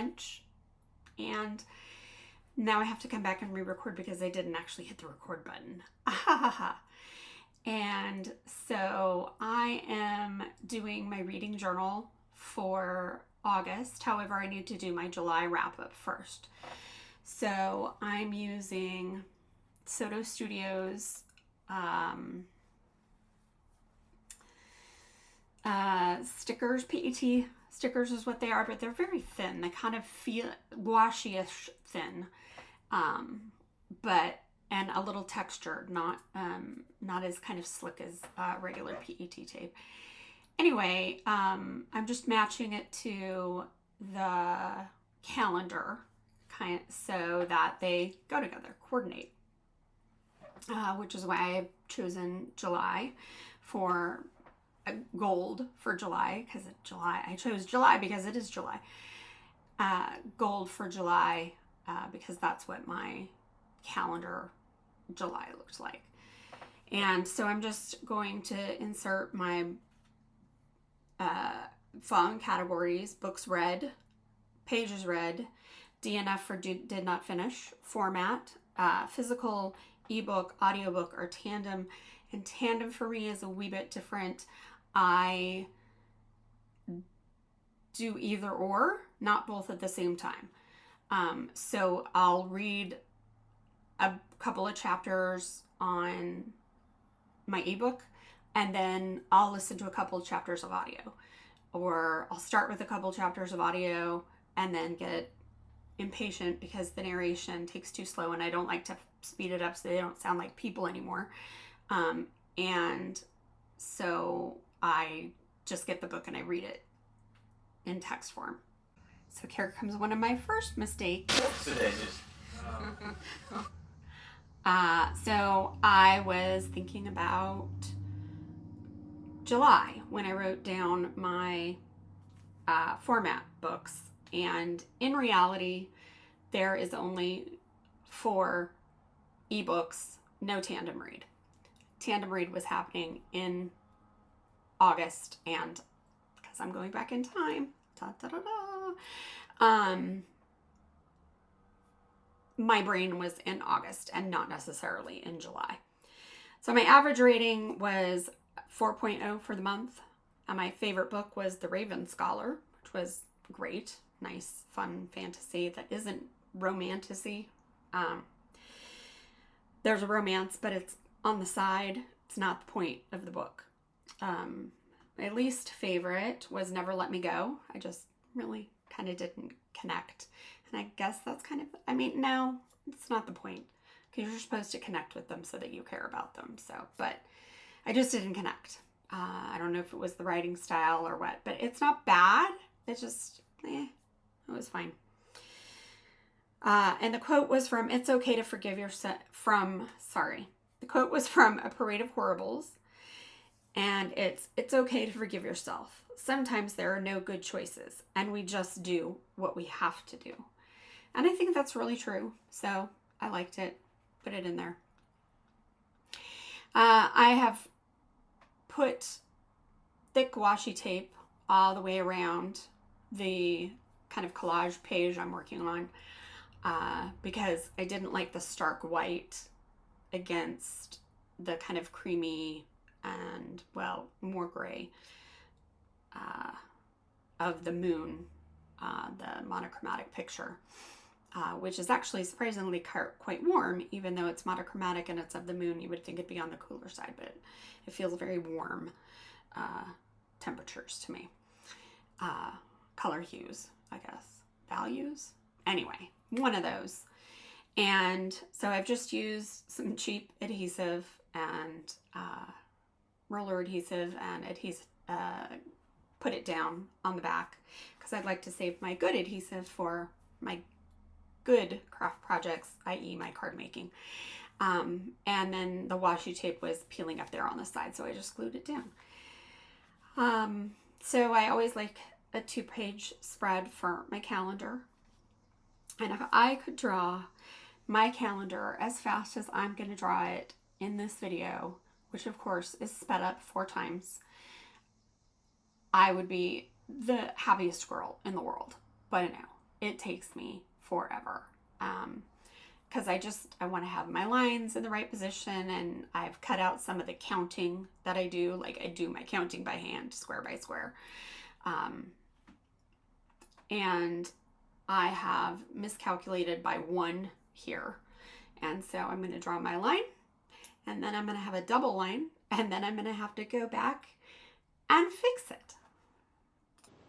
bunch, and now I have to come back and re-record because I didn't actually hit the record button. And so I am doing my reading journal for August. However, I need to do my July wrap-up first. So I'm using Soto Studios stickers. PET stickers is what they are, but they're very thin. They kind of feel washi-ish thin, but and a little textured, not as kind of slick as regular PET tape. Anyway, I'm just matching it to the calendar, so that they go together, coordinate, which is why I've chosen July for gold for July, because July, I chose July because it is July. Gold for July, because that's what my calendar July looks like. And so I'm just going to insert my font categories: books read, pages read, DNF for did not finish, format, physical, ebook, audiobook, or tandem. And tandem for me is a wee bit different. I do either or, not both at the same time. So I'll read a couple of chapters on my ebook, and then I'll listen to a couple of chapters of audio. Or I'll start with a couple chapters of audio and then get impatient because the narration takes too slow, and I don't like to speed it up so they don't sound like people anymore. And so I just get the book and I read it in text form. So here comes one of my first mistakes. So I was thinking about July when I wrote down my format books, and in reality there is only 4 ebooks, no tandem read. Tandem read was happening in August, and because I'm going back in time, my brain was in August and not necessarily in July. So my average rating was 4.0 for the month. And my favorite book was The Raven Scholar, which was great, nice, fun fantasy that isn't romantasy. There's a romance, but it's on the side. It's not the point of the book. My least favorite was Never Let Me Go. I just really kind of didn't connect. And I guess that's kind of, no, it's not the point, because you're supposed to connect with them so that you care about them. So, but I just didn't connect. I don't know if it was the writing style or what, but it's not bad. It's just, it was fine. And the quote was from It's Okay to Forgive Yourself, the quote was from A Parade of Horribles, and it's okay to forgive yourself. Sometimes there are no good choices, and we just do what we have to do. And I think that's really true, so I liked it. Put it in there. I have put thick washi tape all the way around the kind of collage page I'm working on, because I didn't like the stark white against the kind of creamy and, well, more gray of the moon, the monochromatic picture, which is actually surprisingly quite warm, even though it's monochromatic and it's of the moon. You would think it'd be on the cooler side, but it feels very warm temperatures to me. Color hues, I guess. Values? Anyway, one of those. And so I've just used some cheap adhesive and roller adhesive and put it down on the back, because I'd like to save my good adhesive for my good craft projects, i.e. my card making. And then the washi tape was peeling up there on the side, so I just glued it down. So I always like a 2-page spread for my calendar. And if I could draw my calendar as fast as I'm going to draw it in this video, which of course is sped up 4 times, I would be the happiest girl in the world. But no, it takes me forever. Because I want to have my lines in the right position, and I've cut out some of the counting that I do. Like I do my counting by hand, square by square. And I have miscalculated by 1 here. And so I'm going to draw my line, and then I'm going to have a double line, and then I'm going to have to go back and fix it.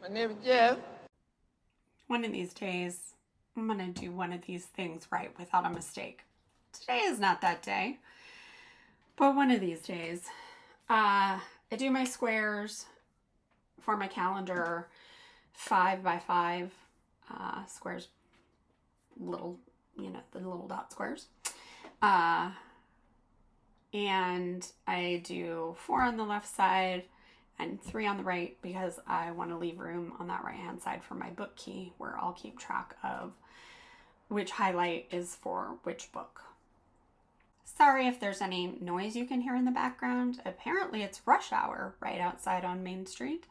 My name is Jeff. One of these days, I'm going to do one of these things right without a mistake. Today is not that day, but one of these days. I do my squares for my calendar, 5 by 5 squares, little, the little dot squares. And I do 4 on the left side and 3 on the right, because I want to leave room on that right hand side for my book key, where I'll keep track of which highlight is for which book. Sorry if there's any noise you can hear in the background. Apparently it's rush hour right outside on Main Street,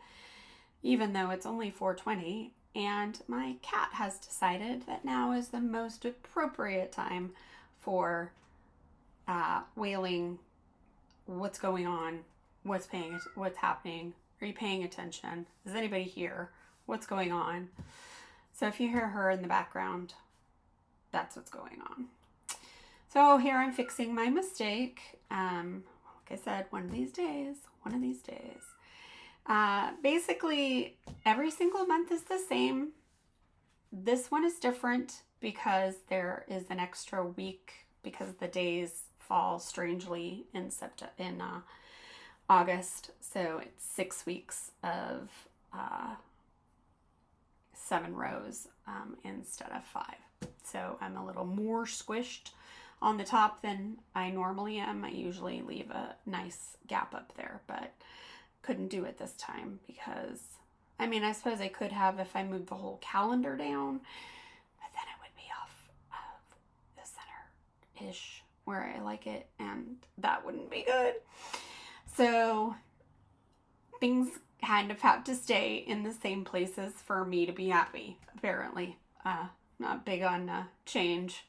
even though it's only 4:20, and my cat has decided that now is the most appropriate time for wailing, what's going on, what's happening, are you paying attention, is anybody here, what's going on. So if you hear her in the background, that's what's going on. So here I'm fixing my mistake. Like I said, one of these days. Basically, every single month is the same. This one is different because there is an extra week, because the days fall strangely in August. So it's 6 weeks of 7 rows instead of 5. So I'm a little more squished on the top than I normally am. I usually leave a nice gap up there, but couldn't do it this time because, I suppose I could have if I moved the whole calendar down, but then it would be off of the center-ish where I like it, and that wouldn't be good. So things kind of have to stay in the same places for me to be happy, apparently. Not big on change.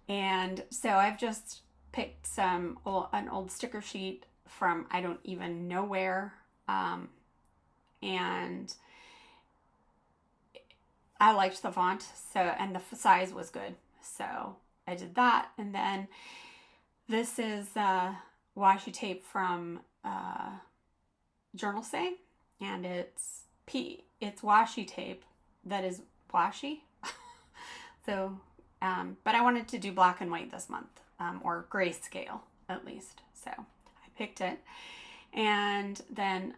And so I've just picked an old sticker sheet from I don't even know where, and I liked the font, and the size was good, so I did that. And then this is washi tape from JournalSay, and it's washi tape that is washi. So, but I wanted to do black and white this month, or grayscale at least. So I picked it. And then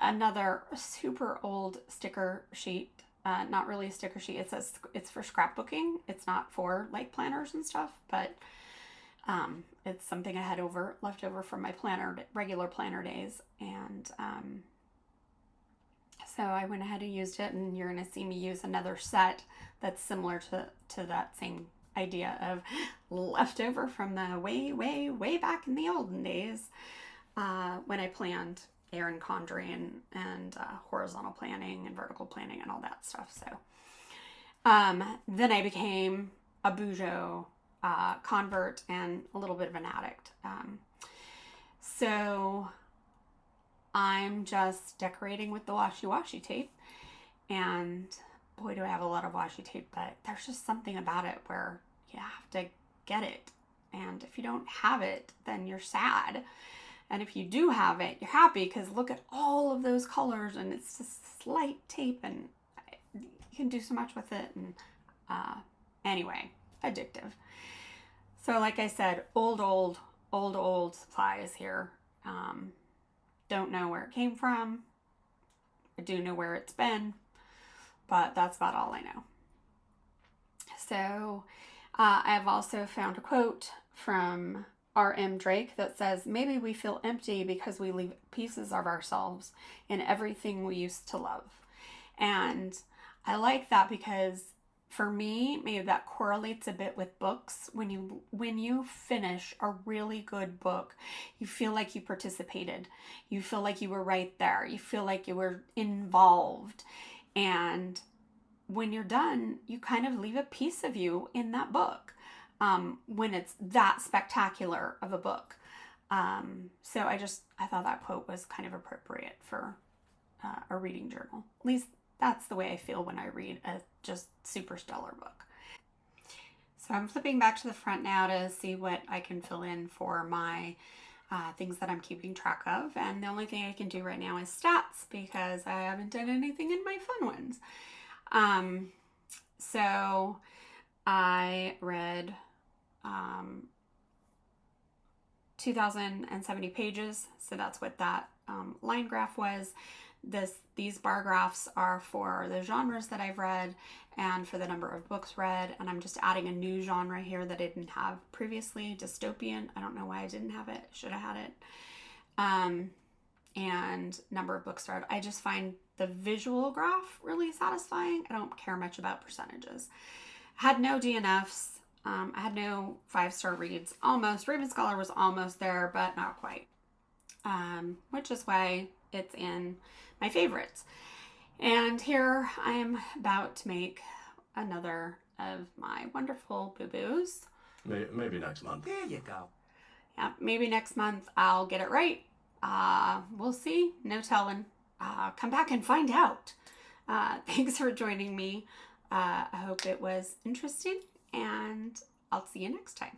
another super old sticker sheet, not really a sticker sheet. It says it's for scrapbooking. It's not for like planners and stuff, but it's something I had left over from my regular planner days. And so I went ahead and used it, and you're going to see me use another set that's similar to that same idea of leftover from the way back in the olden days when I planned Erin Condrey and horizontal planning and vertical planning and all that stuff. So then I became a Bujo convert and a little bit of an addict. So I'm just decorating with the washi tape, and boy, do I have a lot of washi tape, but there's just something about it where you have to get it. And if you don't have it, then you're sad. And if you do have it, you're happy because look at all of those colors, and it's just light tape, and you can do so much with it. And anyway, addictive. So like I said, old supplies here. Don't know where it came from. I do know where it's been, but that's about all I know. So I've also found a quote from R.M. Drake that says, "Maybe we feel empty because we leave pieces of ourselves in everything we used to love." And I like that because for me, maybe that correlates a bit with books. When you finish a really good book, you feel like you participated. You feel like you were right there. You feel like you were involved. And when you're done, you kind of leave a piece of you in that book when it's that spectacular of a book. So I thought that quote was kind of appropriate for a reading journal. At least that's the way I feel when I read a just super stellar book. So I'm flipping back to the front now to see what I can fill in for my things that I'm keeping track of. And the only thing I can do right now is stats because I haven't done anything in my fun ones. So I read 2,070 pages. So that's what that line graph was. These bar graphs are for the genres that I've read and for the number of books read. And I'm just adding a new genre here that I didn't have previously, dystopian. I don't know why I didn't have it. Should have had it. And number of books read. I just find the visual graph really satisfying. I don't care much about percentages. Had no DNFs. I had no 5-star reads. Almost. Raven Scholar was almost there, but not quite. Which is why it's in my favorites. And here I am about to make another of my wonderful boo-boos. Maybe next month. There you go. Yeah, maybe next month I'll get it right. We'll see. No telling. Come back and find out. Thanks for joining me. I hope it was interesting, and I'll see you next time.